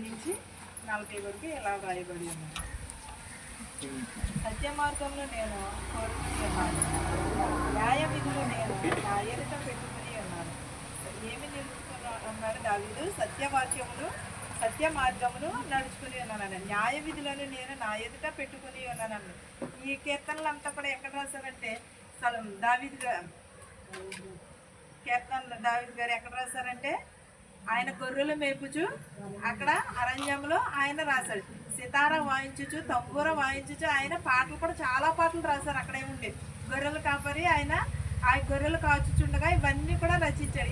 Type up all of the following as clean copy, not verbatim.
నుంచి 40 వరకు ఇలా రాయబడి ఉన్నాయి. సత్య మార్గంలో నేను కోరుకుంటున్నాను, న్యాయ విధులు నేను నా ఎదుట పెట్టుకుని ఉన్నాను. ఏమి నిలుపుకున్నాడు దావీదు? సత్య మార్గమును నడుచుకుని ఉన్నాను, న్యాయ విధులను నేను నా ఎదుట పెట్టుకుని ఉన్నాను. ఈ కీర్తనలంతా కూడా ఎక్కడ రాశారంటే దావీదు గారు ఎక్కడ రాశారంటే ఆయన గొర్రెలు మేపుచు అక్కడ అరణ్యంలో ఆయన రాశాడు. సితార వాయించుచు, తంబూర వాయించుచు ఆయన పాటలు కూడా చాలా పాటలు రాశారు. అక్కడే ఉండి గొర్రెలు కాపరి ఆయన ఆ గొర్రెలు కాచుచుండగా ఇవన్నీ కూడా రచించాడు.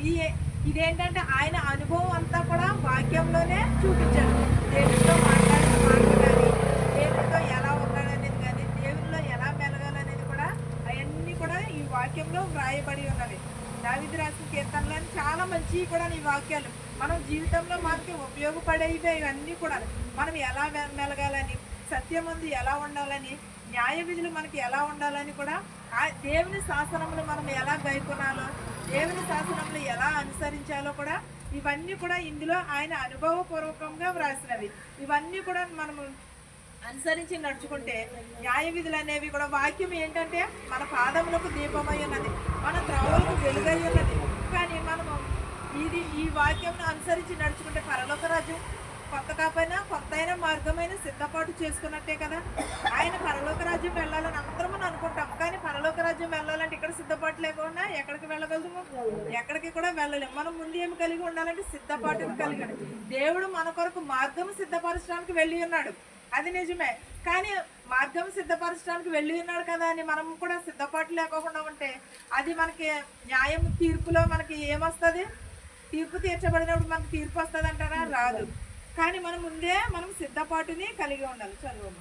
ఇదేంటంటే ఆయన అనుభవం అంతా కూడా వాక్యంలోనే చూపించాడు. దేవుడితో మాట్లాడిన మాటలు కానీ, దేవుడితో ఎలా ఉన్నాడనేది కానీ, దేవుడిలో ఎలా మెలగాలనేది కూడా అవన్నీ కూడా ఈ వాక్యంలో వ్రాయబడి ఉన్నవి. దావీదు రాసిన కీర్తనలని చాలా మంచివి కూడా ఈ వాక్యాలు మనం జీవితంలో మనకి ఉపయోగపడేవి. ఇవన్నీ కూడా మనం ఎలా మెలగాలని, సత్యమందు ఎలా ఉండాలని, న్యాయ విధులు మనకి ఎలా ఉండాలని కూడా, ఆ దేవుని శాసనములు మనం ఎలా గైకొనాలో, దేవుని శాసనములు ఎలా అనుసరించాలో కూడా ఇవన్నీ కూడా ఇందులో ఆయన అనుభవపూర్వకంగా వ్రాసినవి. ఇవన్నీ కూడా మనము అనుసరించి నడుచుకుంటే న్యాయ విధులు అనేవి కూడా, వాక్యం ఏంటంటే మన పాదములకు దీపమై ఉన్నది, మన త్రోవలకు వెలుగై ఉన్నది. కానీ మనము ఈ వాక్యం అనుసరించి నడుచుకుంటే పరలోక రాజ్యం కొత్త కాపైనా కొత్త అయిన మార్గమైన సిద్ధపాటు చేసుకున్నట్టే కదా. ఆయన పరలోక రాజ్యం వెళ్ళాలని అందరము అనుకుంటాం, కానీ పరలోక రాజ్యం వెళ్ళాలంటే ఇక్కడ సిద్ధపాటు లేకుండా ఎక్కడికి వెళ్ళగలము? ఎక్కడికి కూడా వెళ్ళలేము. మనం ముందు ఏమి కలిగి ఉండాలంటే సిద్ధపాటును కలిగాడు. దేవుడు మన కొరకు మార్గం సిద్ధపరచడానికి వెళ్ళి ఉన్నాడు, అది నిజమే. కానీ మార్గం సిద్ధపరచడానికి వెళ్ళి ఉన్నాడు కదా అని మనం కూడా సిద్ధపాటు లేకుండా ఉంటే అది మనకి న్యాయం తీర్పులో మనకి ఏమొస్తుంది? తీర్పు తీర్చబడినప్పుడు మనకి తీర్పు వస్తుంది అంటారా? రాదు. కానీ మనం ముందే మనం సిద్ధపాటుని కలిగి ఉండాలి. చదువు.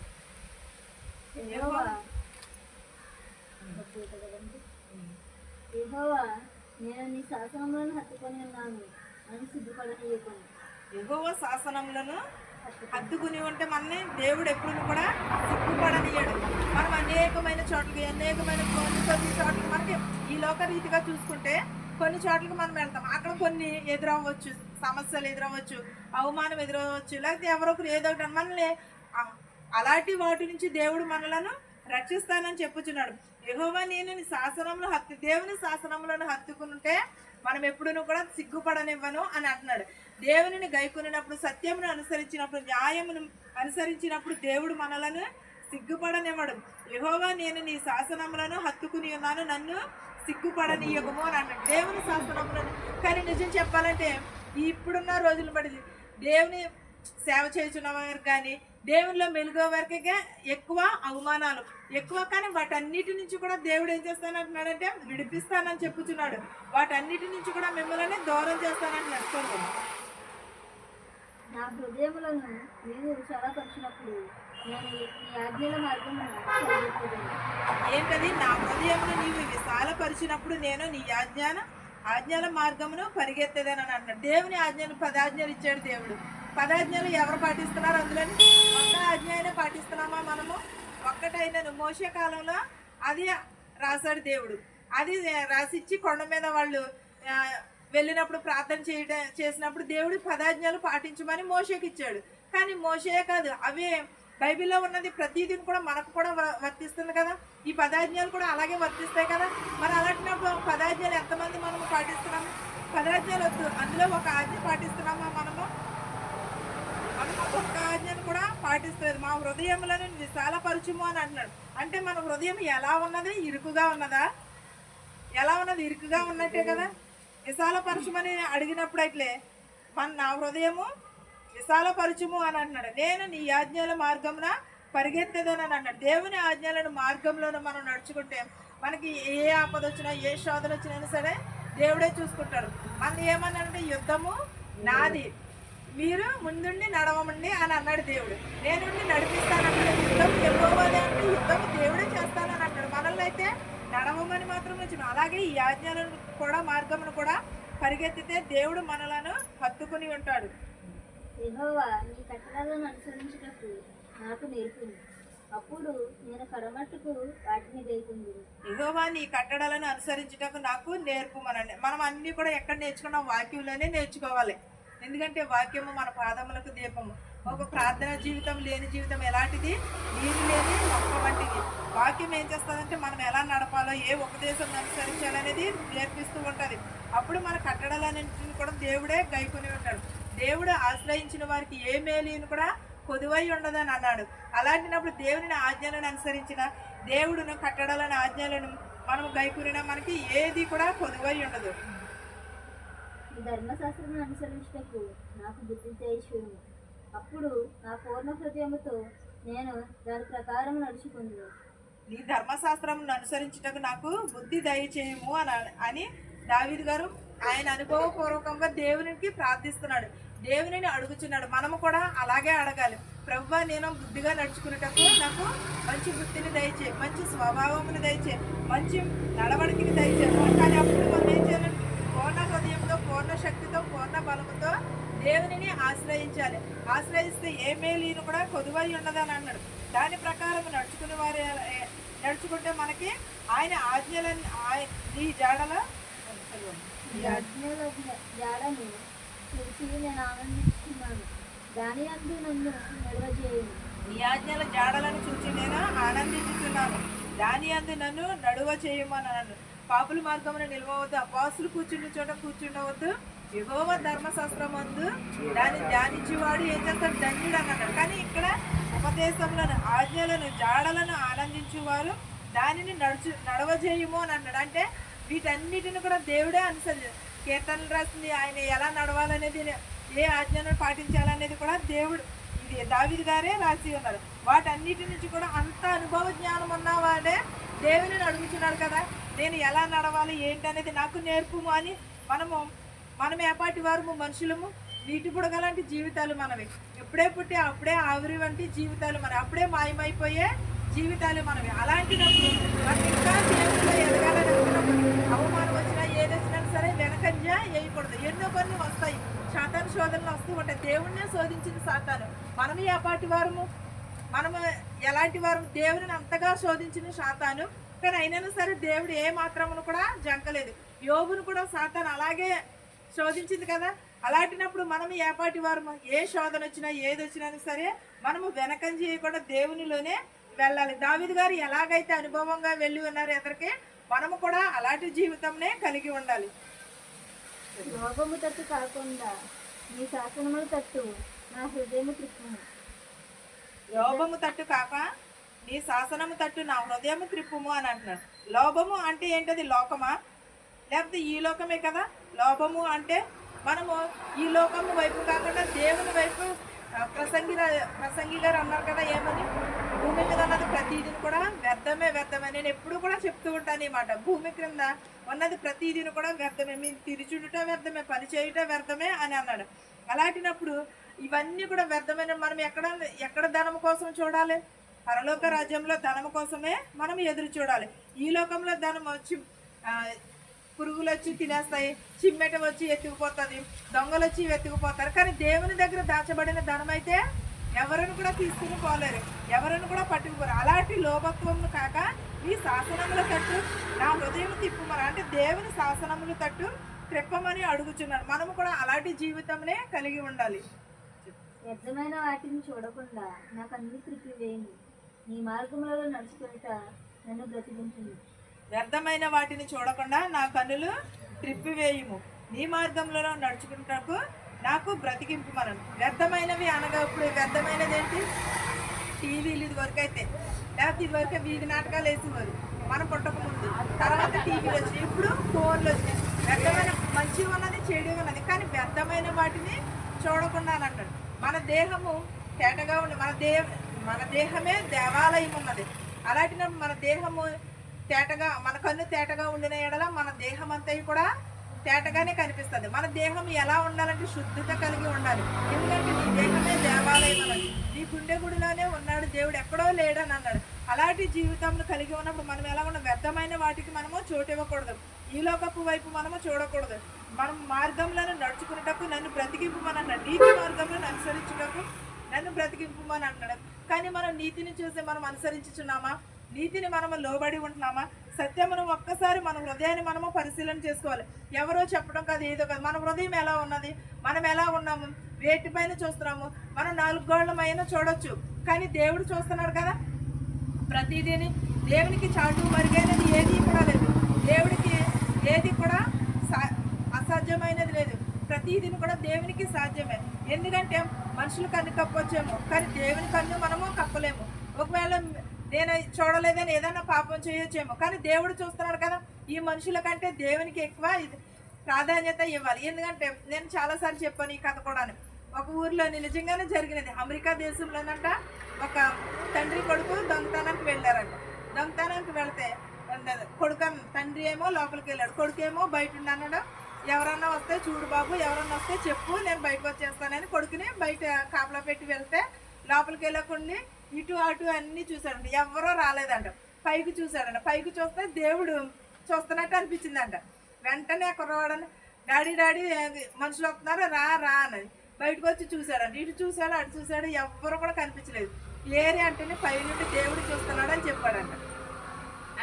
నేను నీ శాసనములను హత్తుకొని ఉన్నాను అని సిగ్గుపడనీయకును. యెహోవా శాసనములను హత్తుకుని ఉంటే మనల్ని దేవుడు ఎప్పుడు కూడా సిగ్గుపడనీయడు. మనం అనేకమైన కొన్ని చోట్లకి మనకి ఈ లోక రీతిగా చూసుకుంటే కొన్ని చోట్లకి మనం వెళ్తాం, అక్కడ కొన్ని ఎదురవ్వచ్చు, సమస్యలు ఎదురవ్వచ్చు, అవమానం ఎదురవ్వచ్చు, లేకపోతే ఎవరొకరు ఏదో ఒకటి మనల్ని అలాంటి వాటి నుంచి దేవుడు మనలను రక్షిస్తానని చెప్పుచున్నాడు. యెహోవా నేను నీ శాసనములు దేవుని శాసనములను హత్తుకుంటే మనం ఎప్పుడూ కూడా సిగ్గుపడనివ్వను అని అంటున్నాడు. దేవునిని గైకొనినప్పుడు, సత్యమును అనుసరించినప్పుడు, న్యాయమును అనుసరించినప్పుడు దేవుడు మనలను సిగ్గుపడనివ్వడు. యెహోవా నేను నీ శాసనములను హత్తుకుని ఉన్నాను, నన్ను సిగ్గుపడనీయకము అని అన్నాడు. దేవుని శాసనములను. కానీ నిజం చెప్పాలంటే ఇప్పుడున్న రోజులు బట్టి దేవుని సేవ చేస్తున్న వారు కానీ, దేవునిలో మెలుగు వరకే ఎక్కువ అవమానాలు ఎక్కువ. కానీ వాటన్నిటి నుంచి కూడా దేవుడు ఏం చేస్తానంటున్నాడంటే విడిపిస్తానని చెప్పుచున్నాడు. వాటన్నిటి నుంచి కూడా మిమ్మల్ని దూరం చేస్తానంటున్నాడు. చూడండి. నా హృదయములను నీవు విశాలపరిచినప్పుడు నేను నీ ఆజ్ఞల మార్గమును ఏంటది? నా హృదయమును నీవు విశాలపరిచినప్పుడు నేను నీ ఆజ్ఞల మార్గమును పరిగెత్తేదని అంటున్నాడు. దేవుని ఆజ్ఞలు 10 ఆజ్ఞలు ఇచ్చాడు దేవుడు. 10 ఆజ్ఞలు ఎవరు పాటిస్తున్నారు? అందులో ఒక్క ఆజ్ఞ అయినా పాటిస్తున్నామా మనము? ఒక్కటైనా మోషే కాలంలో అది రాశాడు దేవుడు. అది రాసిచ్చి కొండ మీద వాళ్ళు వెళ్ళినప్పుడు ప్రార్థన చేసినప్పుడు దేవుడు 10 ఆజ్ఞలు పాటించమని మోషేకి ఇచ్చాడు. కానీ మోషే కాదు, అవే బైబిల్లో ఉన్నది ప్రతిదీ కూడా మనకు కూడా వర్తిస్తుంది కదా. ఈ 10 ఆజ్ఞలు కూడా అలాగే వర్తిస్తాయి కదా. మరి అలాంటినప్పుడు 10 ఆజ్ఞలు ఎంతమంది మనము పాటిస్తున్నాము? 10 ఆజ్ఞలు వద్దు, అందులో ఒక ఆజ్ఞ పాటిస్తున్నామా మనము? ఒక్క ఆజ్ఞను కూడా పాటిస్తుంది. మా హృదయములను విశాలపరచుము అని అంటున్నాడు. అంటే మన హృదయం ఎలా ఉన్నది? ఇరుకుగా ఉన్నదా? ఎలా ఉన్నది? ఇరుకుగా ఉన్నట్టే కదా. విశాలపరచుమని అడిగినప్పుడు అయితే నా హృదయము విశాలపరచుము అని అంటున్నాడు. నేను నీ ఆజ్ఞల మార్గమున పరిగెత్తేదని అన్నాడు. దేవుని ఆజ్ఞలను మార్గంలోనూ మనం నడుచుకుంటే మనకి ఏ ఆపద వచ్చినా, ఏ శోధన వచ్చినా సరే దేవుడే చూసుకుంటాడు. మనం ఏమన్నాడంటే యుద్ధము నాది, మీరు ముందుండి నడవమండి అని అన్నాడు దేవుడు. నేను నడిపిస్తానన్నాడు. యుద్ధం యెహోవాదే అంటే యుద్ధము దేవుడే చేస్తానని అన్నాడు. మనల్ని అయితే నడవమని మాత్రం వచ్చిన. అలాగే ఈ ఆజ్ఞలను కూడా మార్గమును కూడా పరిగెత్తితే దేవుడు మనలను హత్తుకుని ఉంటాడు. యెహోవా నీ కట్టడలను అనుసరించుటకు నాకు నేర్పుము, అప్పుడు నేను కడమట్టుకు వాటిని గైకొందును. యెహోవా నీ కట్టడలను అనుసరించుటకు నాకు నేర్పుమనండి. మనం అన్ని కూడా ఎక్కడ నేర్చుకున్నాం? వాక్యంలోనే నేర్చుకోవాలి. ఎందుకంటే వాక్యము మన పాదములకు దీపము. ఒక ప్రార్థన జీవితం లేని జీవితం ఎలాంటిది? నీరు లేని మొక్క వంటిది. వాక్యం ఏం చేస్తుందంటే మనం ఎలా నడపాలో, ఏ ఉపదేశం అనుసరించాలనేది నేర్పిస్తూ ఉంటుంది. అప్పుడు మన కట్టడాలన్నింటిని కూడా దేవుడే గైకొని ఉంటాడు. దేవుడు ఆశ్రయించిన వారికి ఏ మేలును కూడా కొదువై ఉండదని అన్నాడు. అలాంటినప్పుడు దేవుని ఆజ్ఞలను అనుసరించిన, దేవుడును కట్టడాలని ఆజ్ఞలను మనం గైకూరినా మనకి ఏది కూడా కొదువై ఉండదు. ఈ ధర్మశాస్త్రం అనుసరించుటకు నాకు బుద్ధి దయచేయుము. అప్పుడు నా పూర్ణ హృదయముతో నేను దాని ప్రకారం నడుచుకుందును. నీ ధర్మశాస్త్రం అనుసరించుటకు నాకు బుద్ధి దయచేయము అని దావీదు గారు ఆయన అనుభవపూర్వకంగా దేవునికి ప్రార్థిస్తున్నాడు, దేవునిని అడుగుచున్నాడు. మనము కూడా అలాగే అడగాలి. ప్రభువా, నేను బుద్ధిగా నడుచుకునేటప్పుడు నాకు మంచి బుద్ధిని దయచే, మంచి స్వభావముని దయచే, మంచి నడవడికని దయచే. కానీ అప్పుడు మనం ఏం చేయాలి? పూర్ణ హృదయంతో, పూర్ణ శక్తితో, పూర్ణ బలముతో దేవునిని ఆశ్రయించాలి. ఆశ్రయిస్తే ఏ మేలును కూడా కొదువై ఉండదని అన్నాడు. దాని ప్రకారం నడుచుకునే వారు నడుచుకుంటే మనకి ఆయన ఆజ్ఞలను ఈ జాడలో జాడను చూసి నేను ఆనందిస్తున్నాను. దాని అందు నన్ను నడవజేయు. నీ ఆజ్ఞల జాడలను చూసి నేను ఆనందించుతున్నాను. దాని అందు నన్ను నడువ చేయమని అన్నాడు. పాపుల మార్గమున నిలవవద్దు, అపవాసులు కూర్చుండే చోట కూర్చుండవద్దు. యెహోవా ధర్మశాస్త్రం అందు దాన్ని ధ్యానించేవాడు ఏం చేస్తాడు? ధన్యుడు అన్నాడు. కానీ ఇక్కడ ఉపదేశములను, ఆజ్ఞలను, జాడలను ఆనందించేవారు దానిని నడవజేయము అని అన్నాడు. అంటే వీటన్నిటిని కూడా దేవుడే అనుసరించాడు. కీర్తనలు రాసింది ఆయన ఎలా నడవాలనేది, ఏ ఆజ్ఞలను పాటించాలనేది కూడా దేవుడు, ఇది దావీదు గారే రాసి ఉన్నారు. వాటన్నిటి నుంచి కూడా అంత అనుభవ జ్ఞానం ఉన్నవాడే దేవుని అడుగుతున్నాడు కదా, నేను ఎలా నడవాలి ఏంటనేది నాకు నేర్పుము అని. మనం ఏపాటి వారము? మనుషులము. నీటి బుడగలాంటి జీవితాలు మనవి. ఎప్పుడే పుట్టి అప్పుడే ఆవిరి వంటి జీవితాలు మనవి. అప్పుడే మాయమైపోయే జీవితాలు మనవి. అలాంటినప్పుడు మనం ఇంకా దేవుడిలో ఎదగాలని అనుకున్నప్పుడు అవమానం వచ్చినా ఏది వచ్చినా సరే వెనకంజ వేయకూడదు. ఎన్నో కొన్ని వస్తాయి, సాతాను శోధనలు వస్తూ ఉంటాయి. దేవుడినే శోధించిన సాతాను. మనం ఏపాటి వారము? మనము ఎలాంటి వారు? దేవుడిని అంతగా శోధించిన సాతాను. కానీ అయినా సరే దేవుడు ఏ మాత్రమును కూడా జంకలేదు. యోబును కూడా సాతాను అలాగే శోధించింది కదా. అలాంటినప్పుడు మనం ఏపాటి వారము? ఏ శోధన వచ్చినా ఏది వచ్చినా సరే మనము వెనకంజ చేయకుండా దేవునిలోనే వెళ్ళాలి. దావీదు గారు ఎలాగైతే అనుభవంగా వెళ్ళి ఉన్నారు ఎదరికి, మనము కూడా అలాంటి జీవితంనే కలిగి ఉండాలి. లోభము తట్టు కాకుండా నీ శాసనములు తట్టు నా హృదయము త్రిప్పుము. లోభము తట్టు కాక నీ శాసనము తట్టు నా హృదయము త్రిప్పుము అని అంటున్నాడు. లోభము అంటే ఏంటది? లోకమా? లేకపోతే ఈ లోకమే కదా. లోభము అంటే మనము ఈ లోకము వైపు కాకుండా దేవుని వైపు. ప్రసంగి గారు అన్నారు కదా, ఏమని? భూమి మీద ఉన్నది ప్రతిదిని కూడా వ్యర్థమే వ్యర్థమే. నేను ఎప్పుడు కూడా చెప్తూ ఉంటాను ఈ మాట. భూమి క్రింద ఉన్నది ప్రతిదిని కూడా వ్యర్థమే. మీరు తిరిచుడుట వ్యర్థమే, పని చేయుట వ్యర్థమే అని అన్నాడు. అలాంటినప్పుడు ఇవన్నీ కూడా వ్యర్థమైన మనం ఎక్కడ ధనం కోసం చూడాలి? పరలోక రాజ్యంలో ధనం కోసమే మనం ఎదురు చూడాలి. ఈ లోకంలో ధనం వచ్చి పురుగులు వచ్చి తినేస్తాయి, చిమ్మెట వచ్చి ఎత్తుకుపోతుంది, దొంగలు వచ్చి ఎత్తుకుపోతారు. కానీ దేవుని దగ్గర దాచబడిన ధనం అయితే ఎవరిని కూడా తీసుకుని పోలేరు, ఎవరిని కూడా పట్టుకుపోరు. అలాంటి లోభత్వం కాక ఈ శాసనముల తట్టు నా హృదయం తిప్పుమని, అంటే దేవుని శాసనముల తట్టు త్రిప్పమని అడుగుచున్నాడు. మనము కూడా అలాంటి జీవితంనే కలిగి ఉండాలి. వ్యర్థమైన వాటిని చూడకుండా నాకు అన్ని త్రిప్పివేయండి. నీ మార్గములలో నడుచుకుంట నన్ను బ్రతికించుము. వ్యర్థమైన వాటిని చూడకుండా నా కన్నులు త్రిప్పివేయుము. నీ మార్గంలో నడుచుకుంటకు నాకు బ్రతికింపు మనం. వ్యర్థమైనవి అనగా ఇప్పుడు వ్యర్థమైనది ఏంటి? టీవీలు ఇదివరకు అయితే, లేకపోతే ఇదివరకు వీధి నాటకాలు వేసేవారు మనం పుట్టక ముందు. తర్వాత టీవీలు వచ్చినాయి, ఇప్పుడు ఫోన్లు వచ్చినాయి. వ్యర్థమైన మంచి ఉన్నది, చెడు ఉన్నది. కానీ వ్యర్థమైన వాటిని చూడకుండా అని అంటాడు. మన దేహము తేటగా ఉండి, మన దేహమే దేవాలయం ఉన్నది. అలాంటినప్పుడు మన దేహము తేటగా, మన కన్ను తేటగా ఉండిన ఎడల మన దేహం అంతా కూడా తేటగానే కనిపిస్తుంది. మన దేహం ఎలా ఉండాలంటే శుద్ధత కలిగి ఉండాలి. ఎందుకంటే నీ దేహమే దేవాలయం అన్నది. నీ గుండె గుడిలోనే ఉన్నాడు దేవుడు, ఎక్కడో లేడని అన్నాడు. అలాంటి జీవితంలో కలిగి ఉన్నప్పుడు మనం ఎలా ఉన్న వ్యర్థమైన వాటికి మనము చోటు ఇవ్వకూడదు. ఈ లోకపు వైపు మనము చూడకూడదు. మనం మార్గంలో నడుచుకునేటప్పుడు నన్ను బ్రతికింపుమని అన్నాడు. నీతి మార్గంలో అనుసరించుటకు నన్ను బ్రతికింపుమని అన్నాడు. కానీ మనం నీతిని చూసి మనం అనుసరించుచున్నామా? నీతిని మనము లోబడి ఉంటున్నామా? సత్యమును ఒక్కసారి మన హృదయాన్ని మనము పరిశీలన చేసుకోవాలి. ఎవరో చెప్పడం కాదు, ఏదో కాదు. మన హృదయం ఎలా ఉన్నది? మనం ఎలా ఉన్నాము, వేటిపైన చూస్తున్నాము. మనం 4 గోళ్లమైన చూడొచ్చు, కానీ దేవుడు చూస్తున్నాడు కదా ప్రతిదీని. దేవునికి చాటు మరుగైనది ఏది కూడా లేదు. దేవుడికి ఏది కూడా అసాధ్యమైనది లేదు. ప్రతిదీని కూడా దేవునికి సాధ్యమే. ఎందుకంటే మనుషులు కన్ను కప్పొచ్చేమో, కానీ దేవుని కన్ను మనము కప్పలేము. ఒకవేళ నేను చూడలేదని ఏదైనా పాపం చేయొచ్చేమో, కానీ దేవుడు చూస్తున్నాడు కదా. ఈ మనుషుల కంటే దేవునికి ఎక్కువ ప్రాధాన్యత ఇవ్వాలి. ఎందుకంటే నేను చాలాసార్లు చెప్పాను ఈ కథ కూడా. ఒక ఊర్లోని నిజంగానే జరిగినది. అమెరికా దేశంలోనంట ఒక తండ్రి కొడుకు దొంగతనానికి వెళ్ళారంట. దొంగతనానికి వెళితే తండ్రి ఏమో లోపలికి వెళ్ళాడు, కొడుకేమో బయట ఉన్నాడు. ఎవరన్నా వస్తే చూడు బాబు, ఎవరన్నా వస్తే చెప్పు, నేను బయటకు వచ్చేస్తానని కొడుకుని బయట కాపలా పెట్టి వెళ్తే లోపలికి వెళ్ళకుండా ఇటు అటు అన్నీ చూశాడంట. ఎవరో రాలేదంట. పైకి చూశాడంట. పైకి చూస్తే దేవుడు చూస్తున్నట్టు అనిపించిందంట. వెంటనే కుర్రవాడని డాడీ మనుషులు వస్తున్నారు రా రా అన్నది. బయటకు వచ్చి చూశాడంట. ఇటు చూశాడు అటు చూశాడు, ఎవ్వరు కూడా కనిపించలేదు. ఏరి అంటేనే పై నుండి దేవుడు చూస్తున్నాడు అని చెప్పాడంట.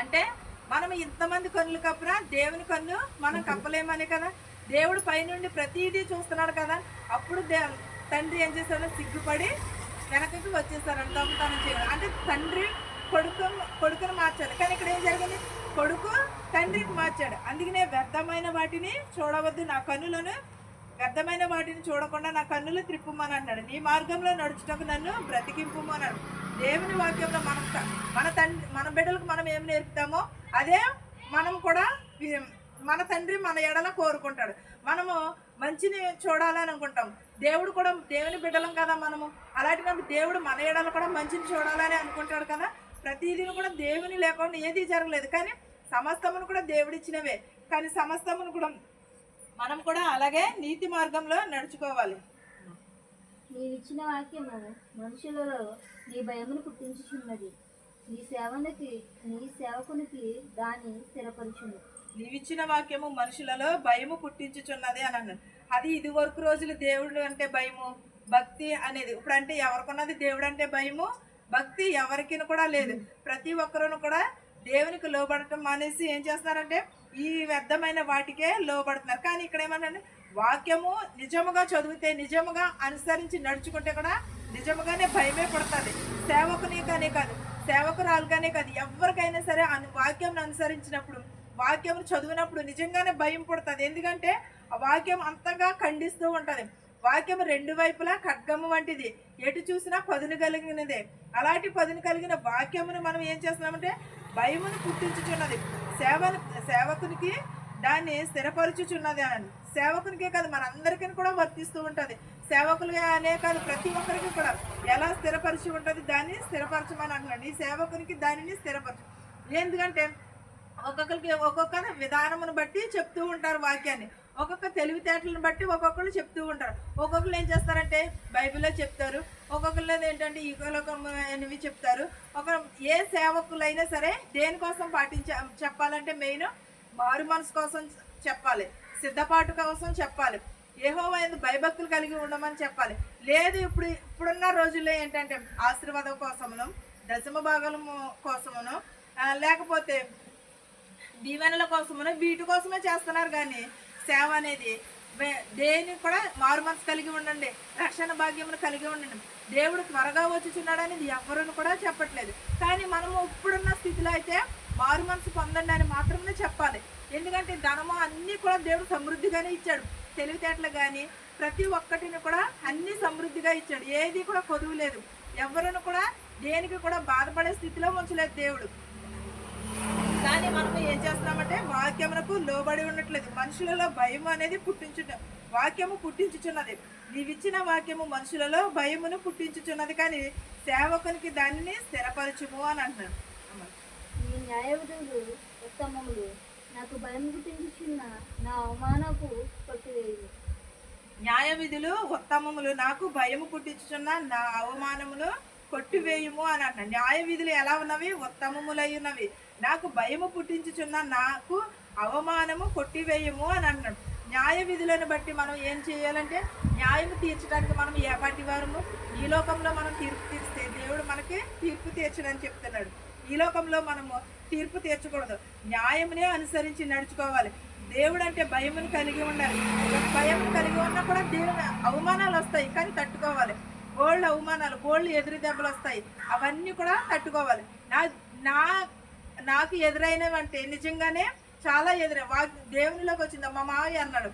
అంటే మనం ఇంతమంది కన్నులు కప్పినా దేవుని కన్ను మనం కప్పలేమని కదా. దేవుడు పైనుండి ప్రతిదీ చూస్తున్నాడు కదా. అప్పుడు తండ్రి ఏం చేశాడు, సిగ్గుపడి వెనకకి వచ్చేసారంట దొంగతనం చేయడం. అంటే తండ్రి కొడుకును మార్చాడు, కానీ ఇక్కడ ఏం జరిగింది, కొడుకు తండ్రికి మార్చాడు. అందుకనే వ్యర్థమైన వాటిని చూడవద్దు, నా కన్నులను వ్యర్థమైన వాటిని చూడకుండా నా కన్నులు త్రిప్పుమని అన్నాడు. నీ మార్గంలో నడుచుటకు నన్ను బ్రతికింపుము అన్నాడు. దేవుని వాక్యంలో మన బిడ్డలకు మనం ఏం నేర్పుతామో అదే మనం కూడా మన తండ్రి మన ఎడల కోరుకుంటాడు. మనము మంచిని చూడాలని అనుకుంటాం. దేవుడు కూడా దేవుని బిడ్డలం కదా మనము. అలాంటినప్పుడు దేవుడు మన ఎడల కూడా మంచిని చూడాలని అనుకుంటాడు కదా. ప్రతిదీ కూడా దేవుని లేకుండా ఏది జరగలేదు, కానీ సమస్తమును కూడా దేవుడిచ్చినవే. కానీ సమస్తమును కూడా మనం కూడా అలాగే నీతి మార్గంలో నడుచుకోవాలి. నీవిచ్చిన వాక్యము మనుషులలో నీ భయమును పుట్టించుచున్నది, నీ సేవకునికి దాన్ని స్థిరపరచును. నీవిచ్చిన వాక్యము మనుషులలో భయము పుట్టించుచున్నది అని అన్నాడు. అది ఇది వరకు రోజులు దేవుడు అంటే భయము, భక్తి అనేది. ఇప్పుడు అంటే ఎవరికున్నది దేవుడు అంటే భయము, భక్తి ఎవరికి కూడా లేదు. ప్రతి ఒక్కరూ కూడా దేవునికి లోబడటం మానేసి ఏం చేస్తున్నారంటే ఈ వ్యర్థమైన వాటికే లోబడుతున్నారు. కానీ ఇక్కడ ఏమన్నా వాక్యము నిజముగా చదివితే, నిజముగా అనుసరించి నడుచుకుంటే కూడా నిజముగానే భయమే పడుతుంది. సేవకునిగానే కాదు, సేవకురాలుగానే కాదు, ఎవరికైనా సరే వాక్యం అనుసరించినప్పుడు, వాక్యం చదివినప్పుడు నిజంగానే భయం పడుతుంది. ఎందుకంటే ఆ వాక్యం అంతగా ఖండిస్తూ ఉంటుంది. వాక్యం 2 వైపులా ఖడ్గము వంటిది, ఎటు చూసినా పదును కలిగినదే. అలాంటి పదును కలిగిన వాక్యమును మనం ఏం చేస్తున్నామంటే భయమును పుట్టించుచున్నది. సేవకునికి దాన్ని స్థిరపరచుచున్నది అని. సేవకునికే కాదు మనందరికీ కూడా వర్తిస్తూ ఉంటుంది. సేవకులుగా అనే కాదు, ప్రతి ఒక్కరికి కూడా ఎలా స్థిరపరిచి ఉంటుంది దాన్ని స్థిరపరచమని అంటున్నాడు. ఈ సేవకునికి దానిని స్థిరపరచు. ఎందుకంటే ఒక్కొక్క విధానమును బట్టి చెప్తూ ఉంటారు వాక్యాన్ని, ఒక్కొక్క తెలివితేటలను బట్టి ఒక్కొక్కరు చెప్తూ ఉంటారు. ఒక్కొక్కరు ఏం చేస్తారంటే బైబిల్లో చెప్తారు, ఒక్కొక్కరు ఏంటంటే ఈగోలోకమైనవి చెప్తారు. ఏ సేవకులైనా సరే దేనికోసం చెప్పాలంటే మెయిన్ మారు మనసు కోసం చెప్పాలి, సిద్ధపాటు కోసం చెప్పాలి, యెహోవా యందు భయభక్తులు కలిగి ఉండమని చెప్పాలి. లేదు ఇప్పుడున్న రోజుల్లో ఏంటంటే ఆశీర్వాదం కోసమును, దశమ భాగము కోసమును, లేకపోతే దీవెనల కోసమును, వీటి కోసమే చేస్తున్నారు. కానీ సేవ అనేది దేని కూడా మారు మనసు కలిగి ఉండండి, రక్షణ భాగ్యమును కలిగి ఉండండి, దేవుడు త్వరగా వచ్చుచున్నాడు అనేది ఎవరును కూడా చెప్పట్లేదు. కానీ మనము ఇప్పుడున్న స్థితిలో అయితే మారు మనసు పొందండి అని మాత్రమే చెప్పాలి. ఎందుకంటే ధనము అన్నీ కూడా దేవుడు సమృద్ధిగానే ఇచ్చాడు. తెలివితేటలు కానీ ప్రతి ఒక్కటిని కూడా అన్ని సమృద్ధిగా ఇచ్చాడు. ఏది కూడా కొదువు లేదు. ఎవరిని కూడా దేనికి కూడా బాధపడే స్థితిలో ఉంచలేదు దేవుడు. కానీ మనం ఏం చేస్తున్నామంటే వాక్యమునకు లోబడి ఉండట్లేదు. మనుషులలో భయం అనేది వాక్యము పుట్టించుచున్నది. నీవిచ్చిన వాక్యము మనుషులలో భయమును పుట్టించుచున్నది, కానీ సేవకునికి దానిని స్థిరపరచుము అని అంటున్నాడు. నీ న్యాయవిధులు ఉత్తమములు, నాకు భయం పుట్టించుచున్న నా అవమానపు కొట్టివేయుము. న్యాయ విధులు ఉత్తమములు, నాకు భయము పుట్టించుచున్న నా అవమానములు కొట్టివేయుము అని అంటున్నాడు. న్యాయ విధులు ఎలా ఉన్నవి? ఉత్తమములై ఉన్నవి. నాకు భయము పుట్టించుచున్న నాకు అవమానము కొట్టివేయము అని అంటున్నాడు. న్యాయ విధులను బట్టి మనం ఏం చేయాలంటే న్యాయము తీర్చడానికి మనం ఏ పాటి వారము? ఈ లోకంలో మనం తీర్పు తీర్స్తే దేవుడు మనకి తీర్పు తీర్చడని చెప్తున్నాడు. ఈ లోకంలో మనము తీర్పు తీర్చకూడదు, న్యాయమునే అనుసరించి నడుచుకోవాలి. దేవుడు అంటే భయమును కలిగి ఉండాలి. భయమును కలిగి ఉన్నా కూడా దేవుని అవమానాలు వస్తాయి కానీ తట్టుకోవాలి. గోళ్ళు అవమానాలు, గోళ్ళు ఎదురు దెబ్బలు వస్తాయి, అవన్నీ కూడా తట్టుకోవాలి. నా నాకు ఎదురైనవి అంటే నిజంగానే చాలా దేవునిలోకి వచ్చింది. మా మావయ్య అన్నాడు,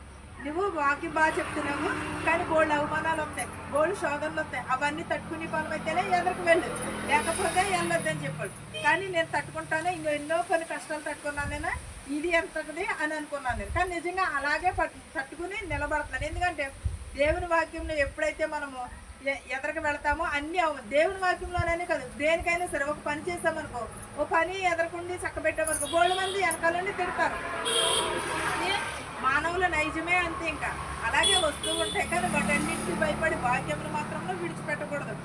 నువ్వు వాకి బాగా చెప్తున్నావు కానీ గోళ్ళు అవమానాలు వస్తాయి, గోళ్ళు శోధనలు వస్తాయి, అవన్నీ తట్టుకునే పనులు అయితేనే ఎదురుకు వెళ్ళు, లేకపోతే వెళ్ళొద్దని చెప్పాడు. కానీ నేను తట్టుకుంటానే, ఎన్నో కొన్ని కష్టాలు తట్టుకున్నాను నేను, ఇది ఎంతది అని అనుకున్నాను నేను. కానీ నిజంగా అలాగే తట్టుకుని నిలబడుతున్నాను. ఎందుకంటే దేవుని వాక్యంలో ఎప్పుడైతే మనము ఎదరికి వెళతామో అన్నీ దేవుని వాక్యంలోనే కాదు, దేనికైనా సరే ఒక పని చేసామనుకో, ఓ పని ఎదరకుండి చక్కబెట్టామనుకో, గోళ్ళ మంది వెనకాలని తిడతారు. అది మానవుల నైజమే అంతే. ఇంకా అలాగే వస్తూ ఉంటాయి కానీ వాటన్నింటికి భయపడి వాక్యములు మాత్రంలో విడిచిపెట్టకూడదు.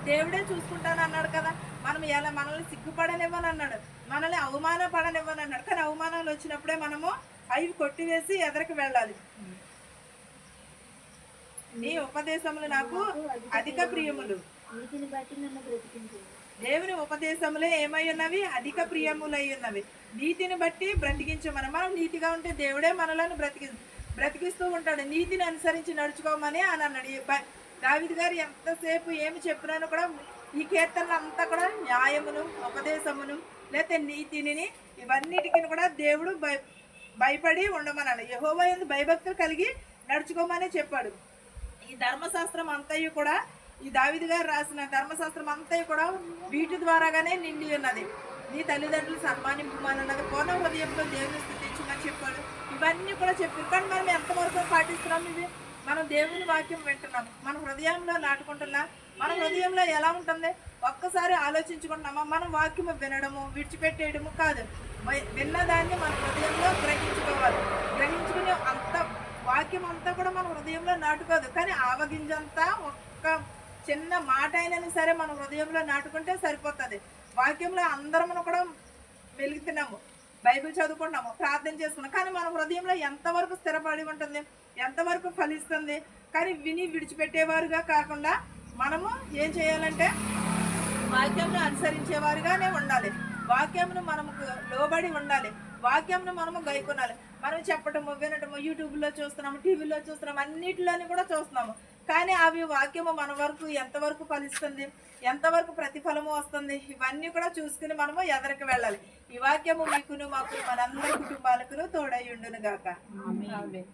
దేవుడే చూసుకుంటాను అన్నాడు కదా, మనం ఎలా మనల్ని సిగ్గుపడనివ్వని అన్నాడు, మనల్ని అవమానపడనివ్వని అన్నాడు. కానీ అవమానాలు వచ్చినప్పుడే మనము అవి కొట్టివేసి ఎదరికి వెళ్ళాలి. నీ ఉపదేశములు నాకు అధిక ప్రియములు. నీతిని బట్టి నన్ను బ్రతికించు. దేవుని ఉపదేశములే ఏమై ఉన్నవి? అధిక ప్రియములై ఉన్నవి. నీతిని బట్టి బ్రతికించమని. మనం నీతిగా ఉంటే దేవుడే మనలను బ్రతికిస్తూ ఉంటాడు. నీతిని అనుసరించి నడుచుకోమని అని అన్నాడు. దావీదు గారు ఎంతసేపు ఏమి చెప్పినాను కూడా ఈ కీర్తనలు అంతా కూడా న్యాయమును, ఉపదేశమును, లేకపోతే నీతిని, ఇవన్నిటికీ కూడా దేవుడు భయపడి ఉండమన్నాడు. యెహోవా యందు భయభక్తులు కలిగి నడుచుకోమని చెప్పాడు. ఈ ధర్మశాస్త్రం అంతయు కూడా, ఈ దావీదు గారు రాసిన ధర్మశాస్త్రం అంతయు కూడా వీటి ద్వారాగానే నిండి ఉన్నది. నీ తల్లిదండ్రులు సన్మానింపమన్నది, పూర్ణ హృదయంలో దేవుని స్తుతించమని చెప్పాడు. ఇవన్నీ కూడా చెప్పారు. కానీ మనం ఎంతవరకు పాటిస్తున్నాం ఇవి? మనం దేవుని వాక్యం వింటున్నాం, మన హృదయంలో నాటుకుంటున్నాం. మన హృదయంలో ఎలా ఉంటుంది ఒక్కసారి ఆలోచించుకుంటున్నామా? మనం వాక్యం వినడము విడిచిపెట్టేయడము కాదు, విన్నదాన్ని మన హృదయంలో గ్రహించుకోవాలి. గ్రహించుకుని అంత వాక్యం అంతా కూడా మన హృదయంలో నాటుకోదు, కానీ ఆవగింజంతా ఒక్క చిన్న మాట అయినా సరే మన హృదయంలో నాటుకుంటే సరిపోతుంది. వాక్యంలో అందరం కూడా వెలుగుతున్నాము, బైబిల్ చదువుకుంటున్నాము, ప్రార్థన చేసుకున్నాం, కానీ మన హృదయంలో ఎంతవరకు స్థిరపడి ఉంటుంది, ఎంతవరకు ఫలిస్తుంది? కానీ విని విడిచిపెట్టేవారుగా కాకుండా మనము ఏం చేయాలంటే వాక్యంను అనుసరించేవారుగానే ఉండాలి. వాక్యంను మనము లోబడి ఉండాలి. వాక్యంను మనము గైకొనాలి. మనం చెప్పటము, వినటము, యూట్యూబ్లో చూస్తున్నాము, టీవీలో చూస్తున్నాము, అన్నిటిలోని కూడా చూస్తున్నాము. కానీ అవి వాక్యము మన వరకు ఎంతవరకు ఫలిస్తుంది, ఎంతవరకు ప్రతిఫలము వస్తుంది, ఇవన్నీ కూడా చూసుకుని మనము ఎదరికి వెళ్ళాలి. ఈ వాక్యము మీకును మాకు మనందరి కుటుంబాలకు తోడై ఉండును గాక. ఆమేన్.